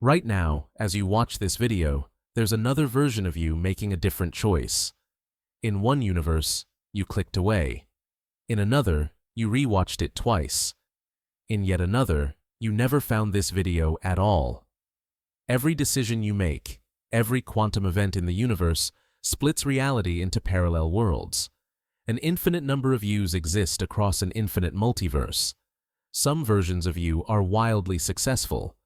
Right now, as you watch this video, there's another version of you making a different choice. In one universe, you clicked away. In another, you rewatched it twice. In yet another, you never found this video at all. Every decision you make, every quantum event in the universe, splits reality into parallel worlds. An infinite number of yous exist across an infinite multiverse. Some versions of you are wildly successful.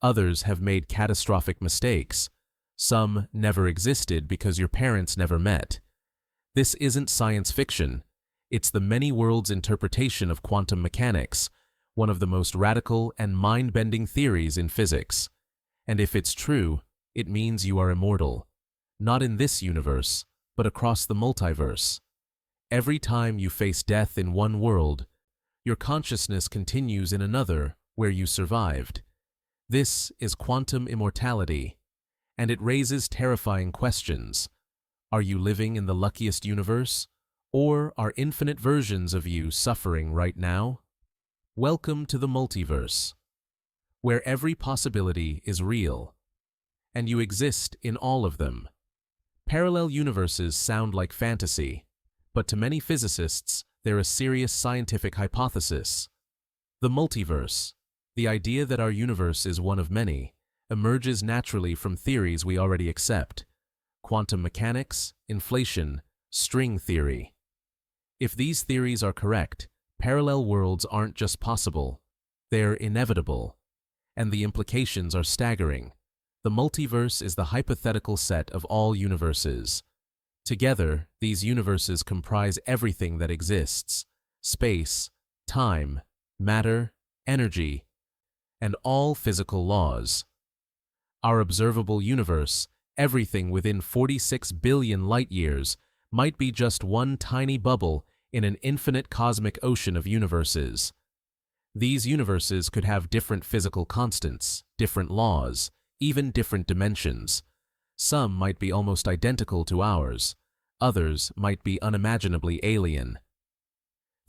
Others have made catastrophic mistakes. Some never existed because your parents never met. This isn't science fiction. It's the many worlds interpretation of quantum mechanics, one of the most radical and mind-bending theories in physics. And if it's true, it means you are immortal. Not in this universe, but across the multiverse. Every time you face death in one world, your consciousness continues in another where you survived. This is quantum immortality, and it raises terrifying questions. Are you living in the luckiest universe, or are infinite versions of you suffering right now? Welcome to the multiverse, where every possibility is real, and you exist in all of them. Parallel universes sound like fantasy, but to many physicists, they're a serious scientific hypothesis. The multiverse, the idea that our universe is one of many, emerges naturally from theories we already accept: quantum mechanics, inflation, string theory. If these theories are correct, parallel worlds aren't just possible, they're inevitable, and the implications are staggering. The multiverse is the hypothetical set of all universes. Together, these universes comprise everything that exists: space, time, matter, energy, and all physical laws. Our observable universe, everything within 46 billion light-years, might be just one tiny bubble in an infinite cosmic ocean of universes. These universes could have different physical constants, different laws, even different dimensions. Some might be almost identical to ours. Others might be unimaginably alien.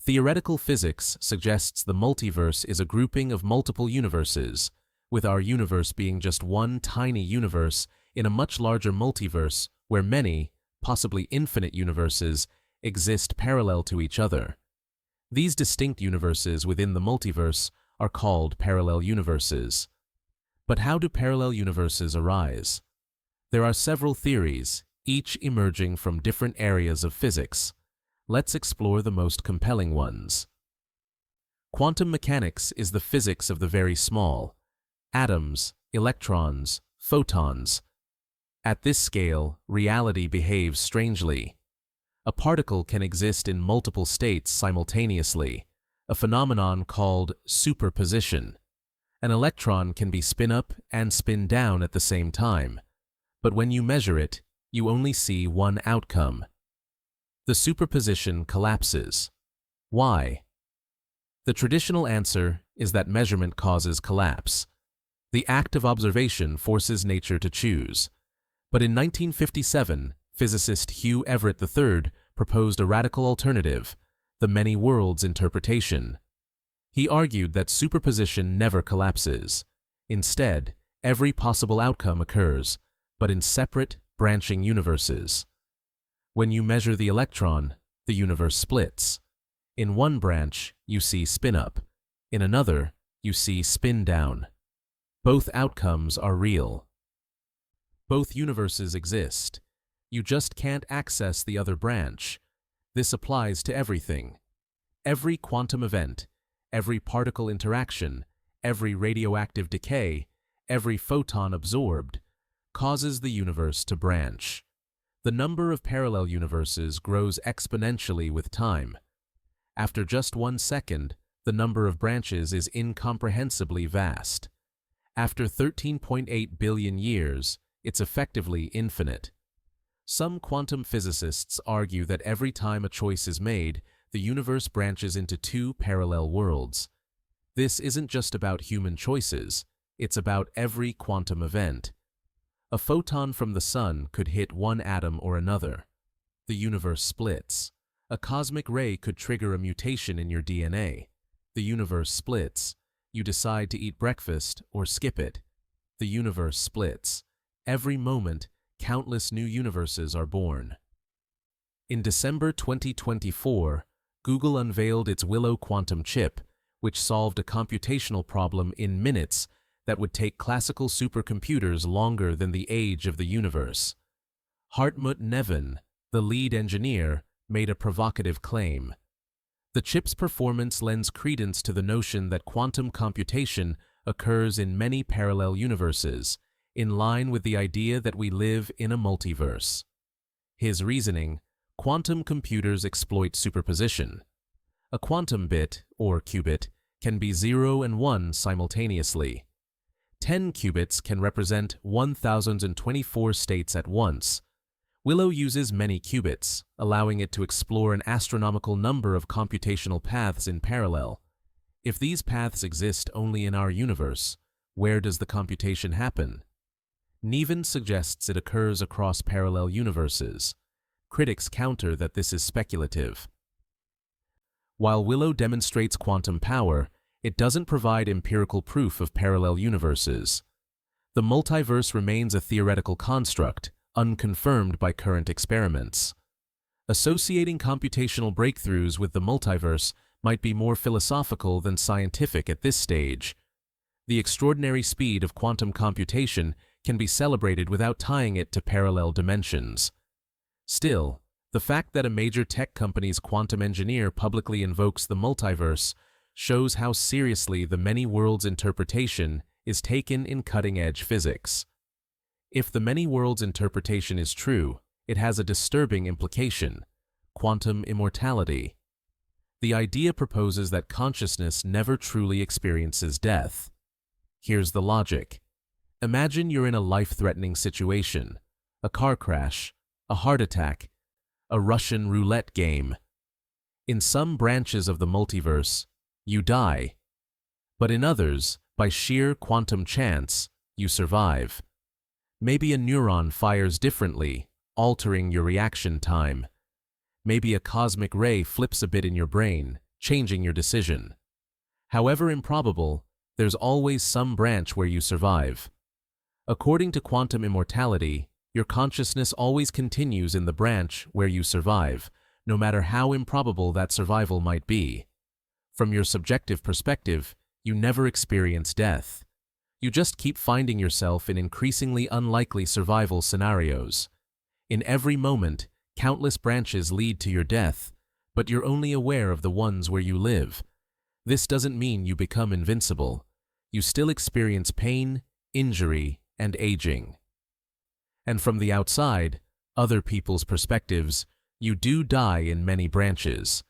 Theoretical physics suggests the multiverse is a grouping of multiple universes, with our universe being just one tiny universe in a much larger multiverse where many, possibly infinite universes, exist parallel to each other. These distinct universes within the multiverse are called parallel universes. But how do parallel universes arise? There are several theories, each emerging from different areas of physics. Let's explore the most compelling ones. Quantum mechanics is the physics of the very small: atoms, electrons, photons. At this scale, reality behaves strangely. A particle can exist in multiple states simultaneously, a phenomenon called superposition. An electron can be spin up and spin down at the same time, but when you measure it, you only see one outcome. The superposition collapses. Why? The traditional answer is that measurement causes collapse. The act of observation forces nature to choose. But in 1957, physicist Hugh Everett III proposed a radical alternative: the many worlds interpretation. He argued that superposition never collapses. Instead, every possible outcome occurs, but in separate, branching universes. When you measure the electron, the universe splits. In one branch, you see spin-up. In another, you see spin-down. Both outcomes are real. Both universes exist. You just can't access the other branch. This applies to everything. Every quantum event, every particle interaction, every radioactive decay, every photon absorbed, causes the universe to branch. The number of parallel universes grows exponentially with time. After just 1 second, the number of branches is incomprehensibly vast. After 13.8 billion years, it's effectively infinite. Some quantum physicists argue that every time a choice is made, the universe branches into 2 parallel worlds. This isn't just about human choices, it's about every quantum event. A photon from the sun could hit one atom or another. The universe splits. A cosmic ray could trigger a mutation in your DNA. The universe splits. You decide to eat breakfast or skip it. the universe splits. Every moment, countless new universes are born. In December 2024, Google unveiled its Willow quantum chip, which solved a computational problem in minutes that would take classical supercomputers longer than the age of the universe. Hartmut Neven, the lead engineer, made a provocative claim. The chip's performance lends credence to the notion that quantum computation occurs in many parallel universes, in line with the idea that we live in a multiverse. His reasoning: quantum computers exploit superposition. A quantum bit, or qubit, can be 0 and 1 simultaneously. 10 qubits can represent 1,024 states at once. Willow uses many qubits, allowing it to explore an astronomical number of computational paths in parallel. If these paths exist only in our universe, where does the computation happen? Neven suggests it occurs across parallel universes. Critics counter that this is speculative. While Willow demonstrates quantum power, it doesn't provide empirical proof of parallel universes. The multiverse remains a theoretical construct, unconfirmed by current experiments. Associating computational breakthroughs with the multiverse might be more philosophical than scientific at this stage. The extraordinary speed of quantum computation can be celebrated without tying it to parallel dimensions. Still, the fact that a major tech company's quantum engineer publicly invokes the multiverse shows how seriously the many worlds interpretation is taken in cutting-edge physics. If the many worlds interpretation is true, it has a disturbing implication: quantum immortality. The idea proposes that consciousness never truly experiences death. Here's the logic. Imagine you're in a life-threatening situation: a car crash, a heart attack, a Russian roulette game. In some branches of the multiverse, you die. But in others, by sheer quantum chance, you survive. Maybe a neuron fires differently, altering your reaction time. Maybe a cosmic ray flips a bit in your brain, changing your decision. However improbable, there's always some branch where you survive. According to quantum immortality, your consciousness always continues in the branch where you survive, no matter how improbable that survival might be. From your subjective perspective, you never experience death. You just keep finding yourself in increasingly unlikely survival scenarios. In every moment, countless branches lead to your death, but you're only aware of the ones where you live. This doesn't mean you become invincible. You still experience pain, injury, and aging. And from the outside, other people's perspectives, you do die in many branches.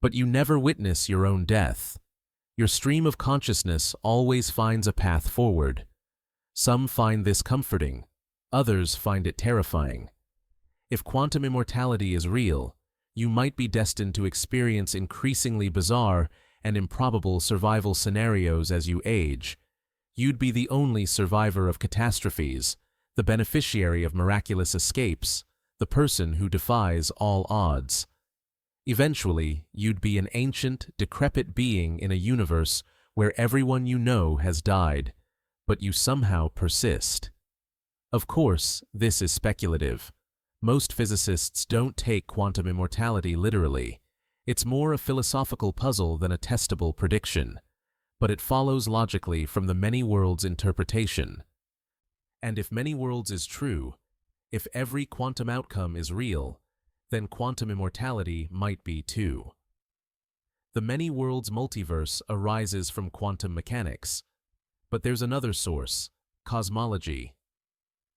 But you never witness your own death. Your stream of consciousness always finds a path forward. Some find this comforting, others find it terrifying. If quantum immortality is real, you might be destined to experience increasingly bizarre and improbable survival scenarios as you age. You'd be the only survivor of catastrophes, the beneficiary of miraculous escapes, the person who defies all odds. Eventually, you'd be an ancient, decrepit being in a universe where everyone you know has died, but you somehow persist. Of course, this is speculative. Most physicists don't take quantum immortality literally. It's more a philosophical puzzle than a testable prediction, but it follows logically from the many worlds interpretation. And if many worlds is true, if every quantum outcome is real, then quantum immortality might be too. The many worlds multiverse arises from quantum mechanics. But there's another source: cosmology.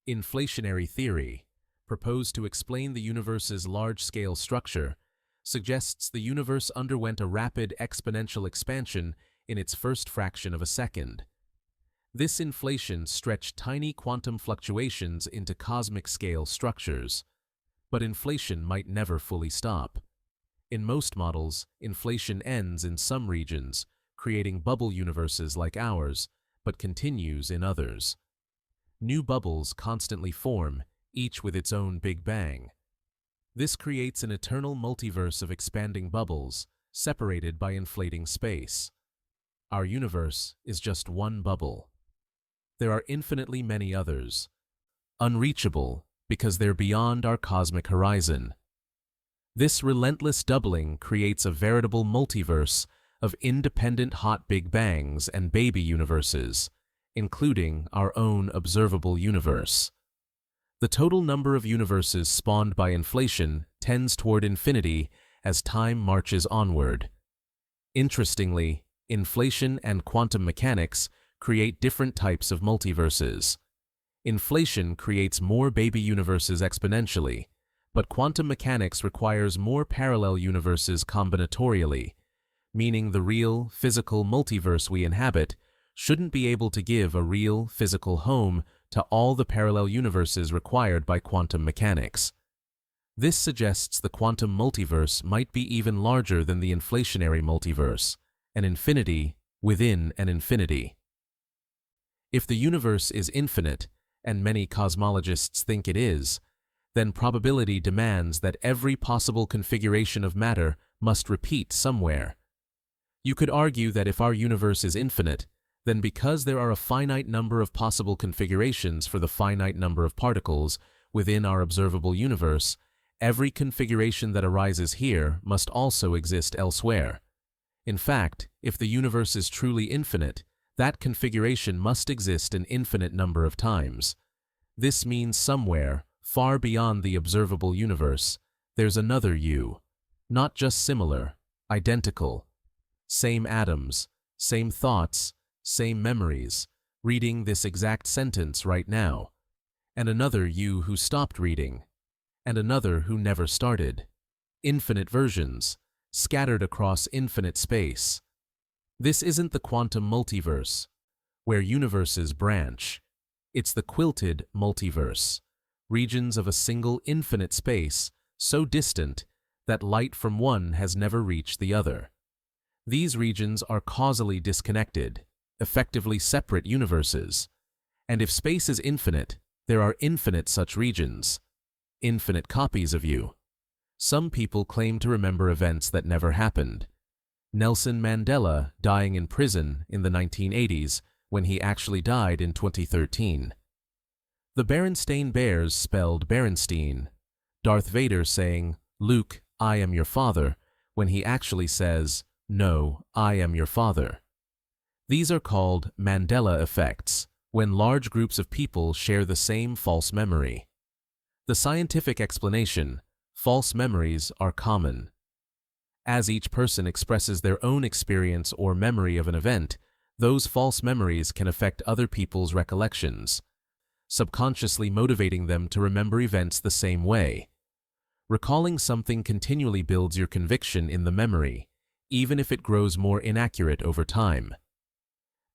Inflationary theory, proposed to explain the universe's large-scale structure, suggests the universe underwent a rapid exponential expansion in its first fraction of a second. This inflation stretched tiny quantum fluctuations into cosmic-scale structures. But inflation might never fully stop. In most models, inflation ends in some regions, creating bubble universes like ours, but continues in others. New bubbles constantly form, each with its own Big Bang. This creates an eternal multiverse of expanding bubbles, separated by inflating space. Our universe is just one bubble. there are infinitely many others. Unreachable, because they're beyond our cosmic horizon. This relentless doubling creates a veritable multiverse of independent hot Big Bangs and baby universes, including our own observable universe. The total number of universes spawned by inflation tends toward infinity as time marches onward. Interestingly, inflation and quantum mechanics create different types of multiverses. Inflation creates more baby universes exponentially, but quantum mechanics requires more parallel universes combinatorially, meaning the real, physical multiverse we inhabit shouldn't be able to give a real, physical home to all the parallel universes required by quantum mechanics. This suggests the quantum multiverse might be even larger than the inflationary multiverse, an infinity within an infinity. If the universe is infinite, and many cosmologists think it is, then probability demands that every possible configuration of matter must repeat somewhere. You could argue that if our universe is infinite, then because there are a finite number of possible configurations for the finite number of particles within our observable universe, every configuration that arises here must also exist elsewhere. In fact, if the universe is truly infinite, that configuration must exist an infinite number of times. This means somewhere, far beyond the observable universe, there's another you. Not just similar, identical. Same atoms, same thoughts, same memories, reading this exact sentence right now. And another you who stopped reading. And another who never started. Infinite versions, scattered across infinite space. This isn't the quantum multiverse, where universes branch. It's the quilted multiverse, regions of a single infinite space so distant that light from one has never reached the other. These regions are causally disconnected, effectively separate universes. And if space is infinite, there are infinite such regions, infinite copies of you. Some people claim to remember events that never happened. Nelson Mandela dying in prison in the 1980s when he actually died in 2013. The Berenstain Bears spelled Berenstein. Darth Vader saying, "Luke, I am your father," when he actually says, "No, I am your father." These are called Mandela effects, when large groups of people share the same false memory. The scientific explanation, false memories are common. As each person expresses their own experience or memory of an event, those false memories can affect other people's recollections, subconsciously motivating them to remember events the same way. Recalling something continually builds your conviction in the memory, even if it grows more inaccurate over time.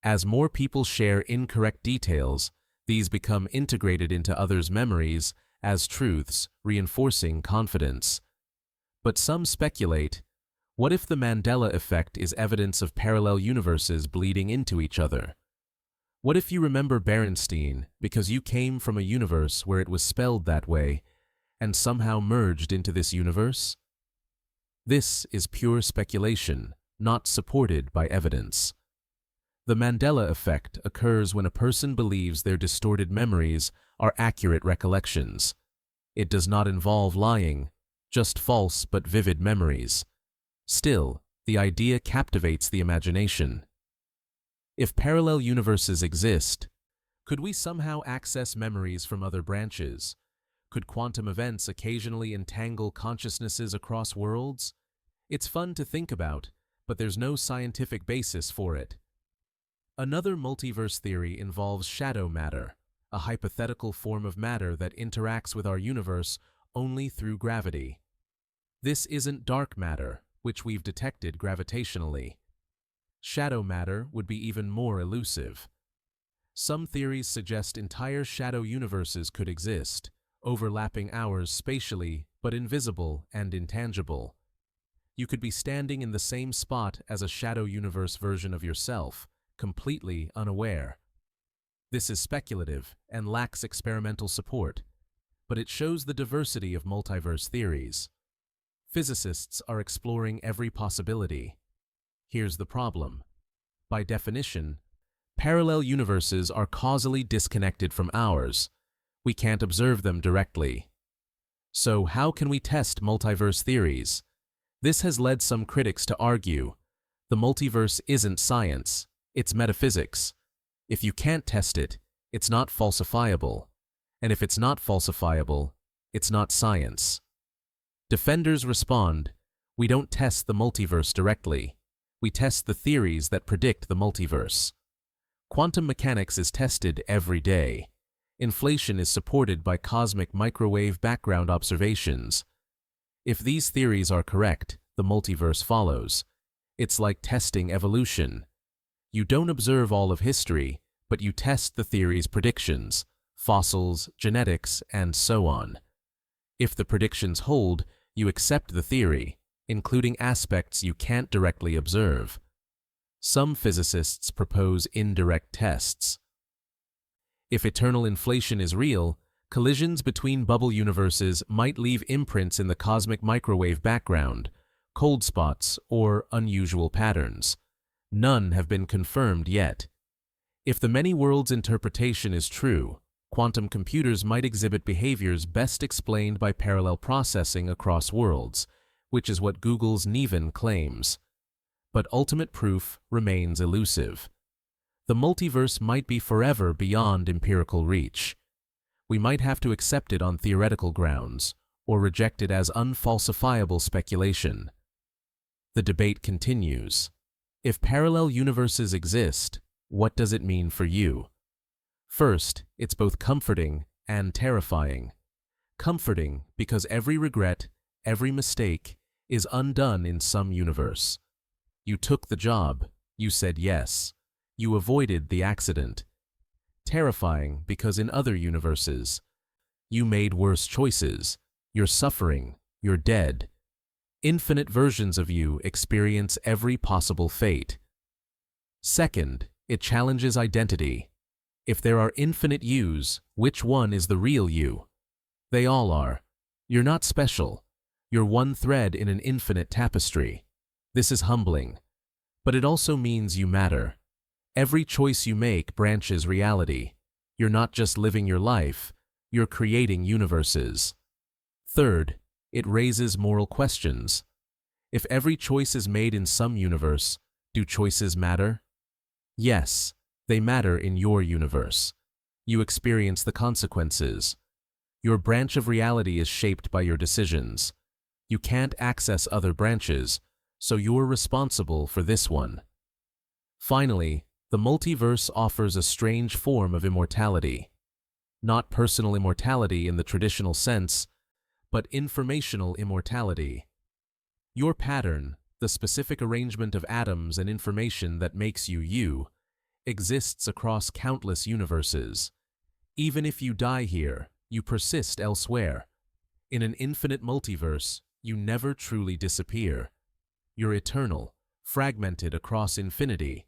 As more people share incorrect details, these become integrated into others' memories as truths, reinforcing confidence. But some speculate, what if the Mandela effect is evidence of parallel universes bleeding into each other? What if you remember Berenstein because you came from a universe where it was spelled that way and somehow merged into this universe? This is pure speculation, not supported by evidence. The Mandela effect occurs when a person believes their distorted memories are accurate recollections. It does not involve lying, just false but vivid memories. Still, the idea captivates the imagination. If parallel universes exist, could we somehow access memories from other branches? Could quantum events occasionally entangle consciousnesses across worlds? It's fun to think about, but there's no scientific basis for it. Another multiverse theory involves shadow matter, a hypothetical form of matter that interacts with our universe only through gravity. This isn't dark matter, which we've detected gravitationally. Shadow matter would be even more elusive. Some theories suggest entire shadow universes could exist, overlapping ours spatially but invisible and intangible. You could be standing in the same spot as a shadow universe version of yourself, completely unaware. This is speculative and lacks experimental support, but it shows the diversity of multiverse theories. Physicists are exploring every possibility. Here's the problem. By definition, Parallel universes are causally disconnected from ours. We can't observe them directly. So how can we test multiverse theories? This has led some critics to argue, the multiverse isn't science, it's metaphysics. If you can't test it, it's not falsifiable. And if it's not falsifiable, it's not science. Defenders respond, we don't test the multiverse directly. We test the theories that predict the multiverse. Quantum mechanics is tested every day. Inflation is supported by cosmic microwave background observations. If these theories are correct, the multiverse follows. It's like testing evolution. You don't observe all of history, but you test the theory's predictions, fossils, genetics, and so on. If the predictions hold, you accept the theory, including aspects you can't directly observe. Some physicists propose indirect tests. If eternal inflation is real, collisions between bubble universes might leave imprints in the cosmic microwave background, cold spots, or unusual patterns. None have been confirmed yet. If the many worlds interpretation is true, quantum computers might exhibit behaviors best explained by parallel processing across worlds, which is what Google's Neven claims. But ultimate proof remains elusive. The multiverse might be forever beyond empirical reach. We might have to accept it on theoretical grounds, or reject it as unfalsifiable speculation. The debate continues. If parallel universes exist, what does it mean for you? First, it's both comforting and terrifying. Comforting because every regret, every mistake, is undone in some universe. You took the job, you said yes. You avoided the accident. Terrifying because in other universes, you made worse choices, you're suffering, you're dead. Infinite versions of you experience every possible fate. Second, it challenges identity. If there are infinite yous, which one is the real you? They all are. You're not special. You're one thread in an infinite tapestry. This is humbling. But it also means you matter. Every choice you make branches reality. You're not just living your life, you're creating universes. Third, it raises moral questions. If every choice is made in some universe, do choices matter? Yes, they matter in your universe. You experience the consequences. Your branch of reality is shaped by your decisions. You can't access other branches, so you're responsible for this one. Finally, the multiverse offers a strange form of immortality. Not personal immortality in the traditional sense, but informational immortality. Your pattern, the specific arrangement of atoms and information that makes you you, exists across countless universes. Even if you die here, you persist elsewhere. In an infinite multiverse, you never truly disappear. You're eternal, fragmented across infinity,